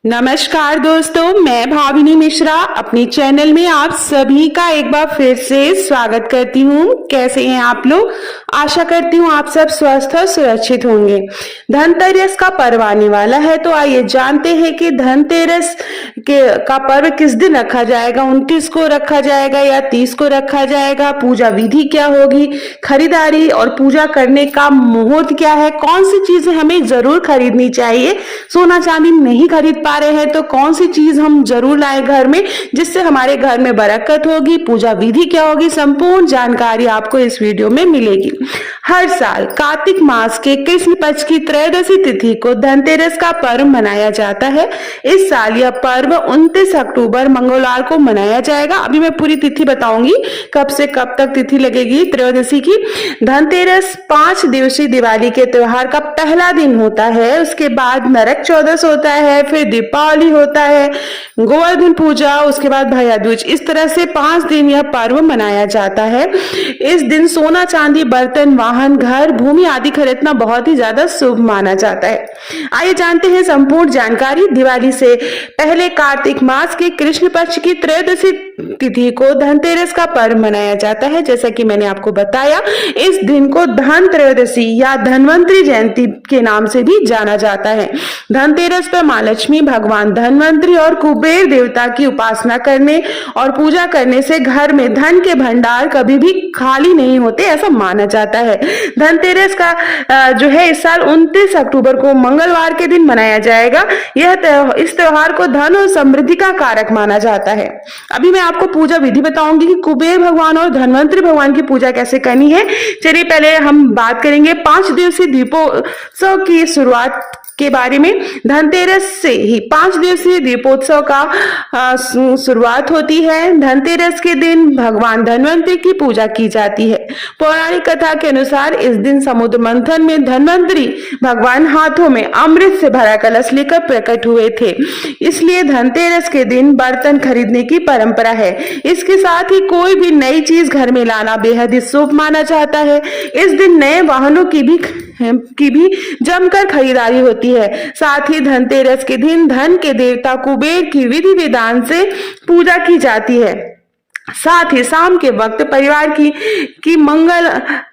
नमस्कार दोस्तों, मैं भाविनी मिश्रा अपनी चैनल में आप सभी का एक बार फिर से स्वागत करती हूँ। कैसे हैं आप लोग? आशा करती हूँ आप सब स्वस्थ और सुरक्षित होंगे। धनतेरस का पर्व आने वाला है, तो आइए जानते हैं कि धनतेरस का पर्व किस दिन रखा जाएगा। 29 को रखा जाएगा या 30 को रखा जाएगा? पूजा विधि क्या होगी? खरीदारी और पूजा करने का मुहूर्त क्या है? कौन सी चीजें हमें जरूर खरीदनी चाहिए? सोना चांदी नहीं खरीद पा रहे हैं तो कौन सी चीज हम जरूर लाएं घर में, जिससे हमारे घर में बरकत होगी? पूजा विधि क्या होगी? संपूर्ण जानकारी आपको इस वीडियो में मिलेगी। हर साल कार्तिक मास के कृष्ण पक्ष की त्रयोदशी तिथि को धनतेरस का पर्व मनाया जाता है। इस साल यह पर्व 29 अक्टूबर मंगलवार को मनाया जाएगा। अभी मैं पूरी तिथि बताऊंगी कब से कब तक तिथि लगेगी त्रयोदशी की। धनतेरस 5 दिवसीय दिवाली के त्योहार का पहला दिन होता है। उसके बाद नरक चौदस होता है, फिर दीपावली होता है, गोवर्धन पूजा, उसके बाद भैया दूज। इस तरह से 5 दिन यह पर्व मनाया जाता है। इस दिन सोना चांदी, बर्तन, वाहन, घर, भूमि आदि खरीदना बहुत ही ज्यादा शुभ माना जाता है। आइए जानते हैं संपूर्ण जानकारी। दिवाली से पहले कार्तिक मास के कृष्ण पक्ष की त्रयोदशी तिथि को धनतेरस का पर्व मनाया जाता है। जैसा कि मैंने आपको बताया, इस दिन को धन त्रयोदशी या धनवंतरी जयंती के नाम से भी जाना जाता है। धनतेरस पर माँ लक्ष्मी, भगवान धनवंतरी और कुबेर देवता की उपासना करने और पूजा करने से घर में धन के भंडार कभी भी खाली नहीं होते, ऐसा माना जाता है। धनतेरस का जो है इस साल 29 अक्टूबर को मंगलवार के दिन मनाया जाएगा। इस त्योहार को धन और समृद्धि का कारक माना जाता है। अभी मैं आपको पूजा विधि बताऊंगी कि कुबेर भगवान और धनवंतरी भगवान की पूजा कैसे करनी है। चलिए पहले हम बात करेंगे 5 दिवसीय दीपोत्सव की शुरुआत के बारे में। धनतेरस से ही 5 दिवसीय दीपोत्सव का शुरुआत होती है। धनतेरस के दिन भगवान धनवंतरी की पूजा की जाती है। पौराणिक कथा के अनुसार इस दिन समुद्र मंथन में धनवंतरी भगवान हाथों में अमृत से भरा कलश लेकर प्रकट हुए थे, इसलिए धनतेरस के दिन बर्तन खरीदने की परंपरा है। इसके साथ ही कोई भी नई चीज घर में लाना बेहद ही शुभ माना जाता है। इस दिन नए वाहनों की भी जमकर खरीदारी होती है। साथ ही धनतेरस के दिन धन के देवता कुबेर की विधि विधान से पूजा की जाती है। साथ ही शाम के वक्त परिवार की मंगल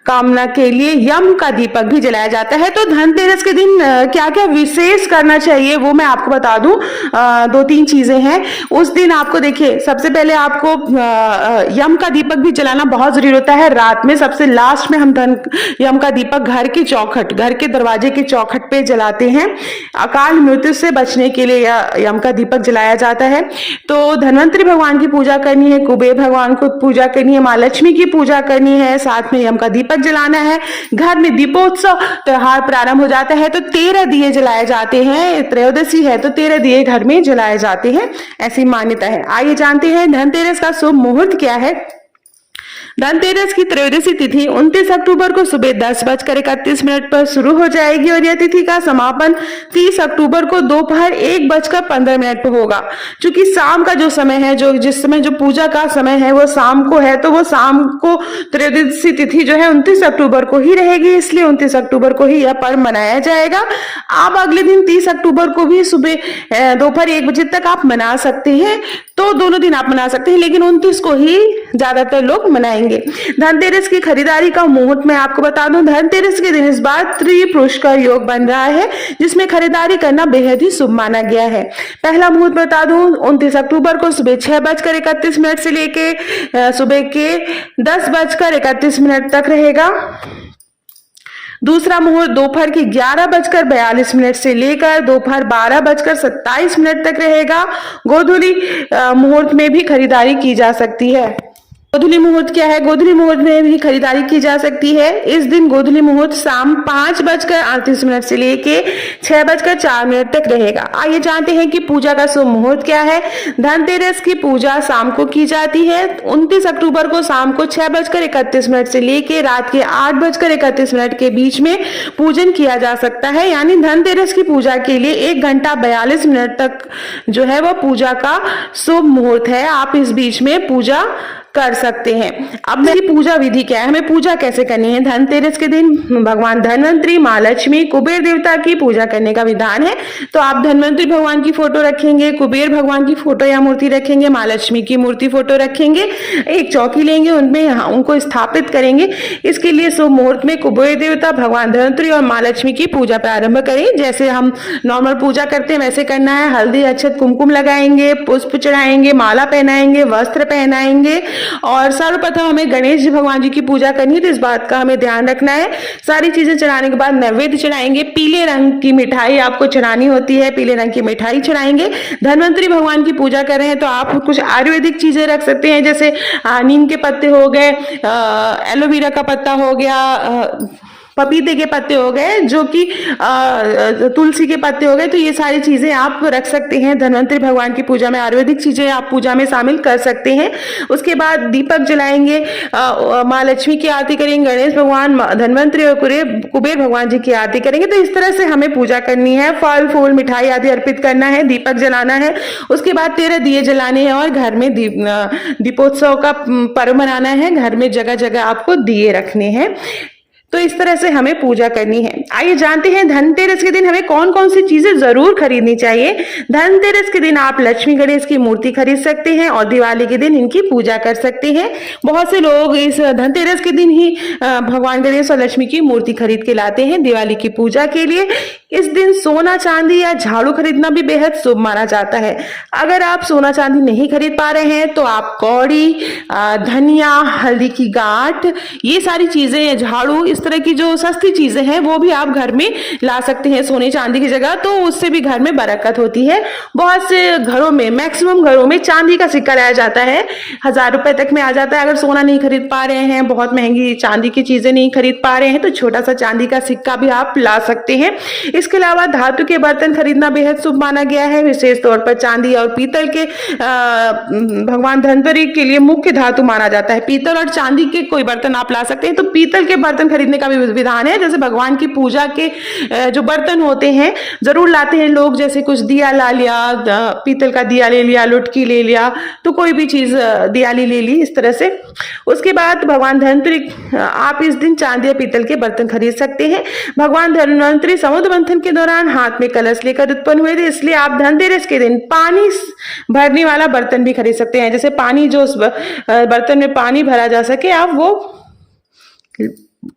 कामना के लिए यम का दीपक भी जलाया जाता है। तो धनतेरस के दिन क्या क्या विशेष करना चाहिए वो मैं आपको बता दूं। 2-3 चीजें हैं। उस दिन आपको देखिए, सबसे पहले आपको यम का दीपक भी जलाना बहुत जरूरी होता है। रात में सबसे लास्ट में हम यम का दीपक घर के दरवाजे की चौखट पे जलाते हैं। अकाल मृत्यु से बचने के लिए यम का दीपक जलाया जाता है। तो धनवंतरी भगवान की पूजा करनी है, कुबेर भगवान को पूजा करनी है, माँ लक्ष्मी की पूजा करनी है, साथ में यम का दीपक जलाना है। घर में दीपोत्सव त्योहार प्रारंभ हो जाता है तो 13 दिए जलाए जाते हैं। त्रयोदशी है तो 13 दिए घर में जलाए जाते हैं, ऐसी मान्यता है। आइए जानते हैं धनतेरस का शुभ मुहूर्त क्या है। धनतेरस की त्रयोदशी तिथि 29 अक्टूबर को सुबह 10:31 पर शुरू हो जाएगी और यह तिथि का समापन 30 अक्टूबर को दोपहर 1:15 पर होगा। क्योंकि शाम का जो समय है, जिस समय जो पूजा का समय है वो शाम को है, तो वो शाम को त्रयोदशी तिथि जो है 29 अक्टूबर को ही रहेगी, इसलिए 29 अक्टूबर को ही यह पर्व मनाया जाएगा। आप अगले दिन 30 अक्टूबर को भी सुबह दोपहर 1 बजे तक आप मना सकते हैं, तो दोनों दिन आप मना सकते हैं, लेकिन 29 को ही ज्यादातर लोग मनाएंगे। धनतेरस की खरीदारी का मुहूर्त मैं आपको बता दूं। धनतेरस के दिन इस बार त्रिपुष्कर योग बन रहा है, जिसमें खरीदारी करना बेहद ही शुभ माना गया है। पहला मुहूर्त बता दूं, 29 अक्टूबर को सुबह 6:31 से लेके सुबह के 10:31 तक रहेगा। दूसरा मुहूर्त दोपहर की 11:42 से लेकर दोपहर 12:27 तक रहेगा। गोधूली मुहूर्त में भी खरीदारी की जा सकती है। गोधूली मुहूर्त क्या है? गोधूली मुहूर्त में भी खरीदारी की जा सकती है। इस दिन गोधूली मुहूर्त शाम 5:38 से लेके 6:04 तक रहेगा। आइए जानते हैं कि पूजा का शुभ मुहूर्त क्या है। धनतेरस की पूजा शाम को की जाती है। 29 अक्टूबर को शाम को 6:31 से लेके रात के 8:31 के बीच में पूजन किया जा सकता है। यानी धनतेरस की पूजा के लिए 1 घंटा 42 मिनट तक जो है वो पूजा का शुभ मुहूर्त है। आप इस बीच में पूजा कर सकते हैं। अब मेरी पूजा विधि क्या है, हमें पूजा कैसे करनी है। धनतेरस के दिन भगवान धनवंतरी, माँ लक्ष्मी, कुबेर देवता की पूजा करने का विधान है। तो आप धनवंतरी भगवान की फोटो रखेंगे, कुबेर भगवान की फोटो या मूर्ति रखेंगे, माँ लक्ष्मी की मूर्ति फोटो रखेंगे, एक चौकी लेंगे, उनमें उनको स्थापित करेंगे। इसके लिए शुभ मुहूर्त में कुबेर देवता, भगवान धनवंतरी और माँ लक्ष्मी की पूजा प्रारंभ करें। जैसे हम नॉर्मल पूजा करते हैं वैसे करना है। हल्दी, अक्षत, कुमकुम लगाएंगे, पुष्प चढ़ाएंगे, माला पहनाएंगे, वस्त्र पहनाएंगे और सर्वप्रथम हमें गणेश जी भगवान जी की पूजा करनी है, तो इस बात का हमें ध्यान रखना है। सारी चीजें चढ़ाने के बाद नैवेद्य चढ़ाएंगे। पीले रंग की मिठाई आपको चढ़ानी होती है, पीले रंग की मिठाई चढ़ाएंगे। धनवंतरी भगवान की पूजा कर रहे हैं तो आप कुछ आयुर्वेदिक चीजें रख सकते हैं, जैसे नीम के पत्ते हो गए, एलोवेरा का पत्ता हो गया, पपीते के पत्ते हो गए, जो कि तुलसी के पत्ते हो गए। तो ये सारी चीजें आप रख सकते हैं। धनवंतरी भगवान की पूजा में आयुर्वेदिक चीजें आप पूजा में शामिल कर सकते हैं। उसके बाद दीपक जलाएंगे, माँ लक्ष्मी की आरती करेंगे, गणेश भगवान, धनवंतरी और कुबेर भगवान जी की आरती करेंगे। तो इस तरह से हमें पूजा करनी है। फल फूल मिठाई आदि अर्पित करना है, दीपक जलाना है। उसके बाद 13 दिए जलाने हैं और घर में दीपोत्सव का पर्व मनाना है। घर में जगह जगह आपको दिए रखने हैं। तो इस तरह से हमें पूजा करनी है। आइए जानते हैं धनतेरस के दिन हमें कौन कौन सी चीजें जरूर खरीदनी चाहिए। धनतेरस के दिन आप लक्ष्मी गणेश की मूर्ति खरीद सकते हैं और दिवाली के दिन इनकी पूजा कर सकते हैं। बहुत से लोग इस धनतेरस के दिन ही भगवान गणेश और लक्ष्मी की मूर्ति खरीद के लाते हैं दिवाली की पूजा के लिए। इस दिन सोना, चांदी या झाड़ू खरीदना भी बेहद शुभ माना जाता है। अगर आप सोना चांदी नहीं खरीद पा रहे हैं तो आप कौड़ी, धनिया, हल्दी की गांठ, ये सारी चीजें, झाड़ू, इस तरह की जो सस्ती चीजें हैं वो भी आप घर में ला सकते हैं सोने चांदी की जगह। तो उससे भी घर में बरकत होती है। बहुत से घरों में, मैक्सिमम घरों में चांदी का सिक्का लाया जाता है, 1000 रुपए तक में आ जाता है। अगर सोना नहीं खरीद पा रहे हैं, बहुत महंगी चांदी की चीजें नहीं खरीद पा रहे हैं, तो छोटा सा चांदी का सिक्का भी आप ला सकते हैं। इसके अलावा धातु के बर्तन खरीदना बेहद शुभ माना गया है। विशेष तौर पर चांदी और पीतल के भगवान धनवंतरी के लिए मुख्य धातु माना जाता है। पीतल और चांदी के कोई बर्तन आप ला सकते हैं। तो पीतल के बर्तन खरीदने का भी विधान है। जैसे भगवान की पूजा के जो बर्तन होते हैं जरूर लाते हैं लोग, जैसे कुछ दिया ला लिया, पीतल का दिया ले लिया, लुटकी ले लिया, तो कोई भी चीज दियाली ले ली, इस तरह से। उसके बाद भगवान धनवंतरी, आप इस दिन चांदी या पीतल के बर्तन खरीद सकते हैं। भगवान धनवंतरी समुद्र मंथन के दौरान हाथ में कलश लेकर उत्पन्न हुए थे, इसलिए आप धनतेरस के दिन पानी भरने वाला बर्तन भी खरीद सकते हैं। जैसे पानी, जो उस बर्तन में पानी भरा जा सके, आप वो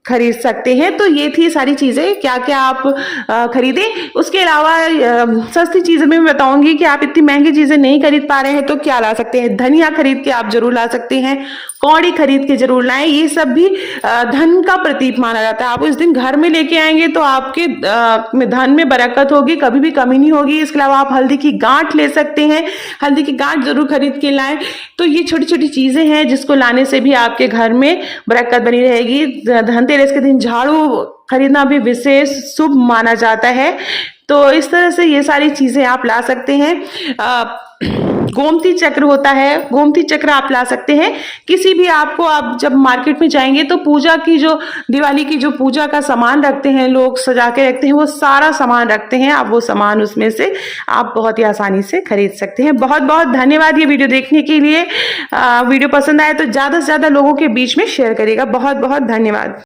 खरीद सकते हैं। तो ये थी सारी चीजें, क्या क्या आप खरीदें। उसके अलावा सस्ती चीजें मैं बताऊंगी कि आप इतनी महंगी चीजें नहीं खरीद पा रहे हैं तो क्या ला सकते हैं। धनिया खरीद के आप जरूर ला सकते हैं, कौड़ी खरीद के जरूर लाएं। ये सब भी धन का प्रतीक माना जाता है। आप इस दिन घर में लेके आएंगे तो आपके धन में बरकत होगी, कभी भी कमी नहीं होगी। इसके अलावा आप हल्दी की गांठ ले सकते हैं, हल्दी की गांठ जरूर खरीद के लाएं। तो ये छोटी छोटी चीजें हैं जिसको लाने से भी आपके घर में बरकत बनी रहेगी। धनतेरस के दिन झाड़ू खरीदना भी विशेष शुभ माना जाता है। तो इस तरह से ये सारी चीजें आप ला सकते हैं। गोमती चक्र होता है, गोमती चक्र आप ला सकते हैं। किसी भी आपको, आप जब मार्केट में जाएंगे तो पूजा की जो, दिवाली की जो पूजा का सामान रखते हैं, लोग सजा के रखते हैं, वो सारा सामान रखते हैं। आप वो सामान उसमें से आप बहुत ही आसानी से खरीद सकते हैं। बहुत बहुत धन्यवाद ये वीडियो देखने के लिए। वीडियो पसंद आए तो ज्यादा से ज्यादा लोगों के बीच में शेयर करिएगा। बहुत बहुत धन्यवाद।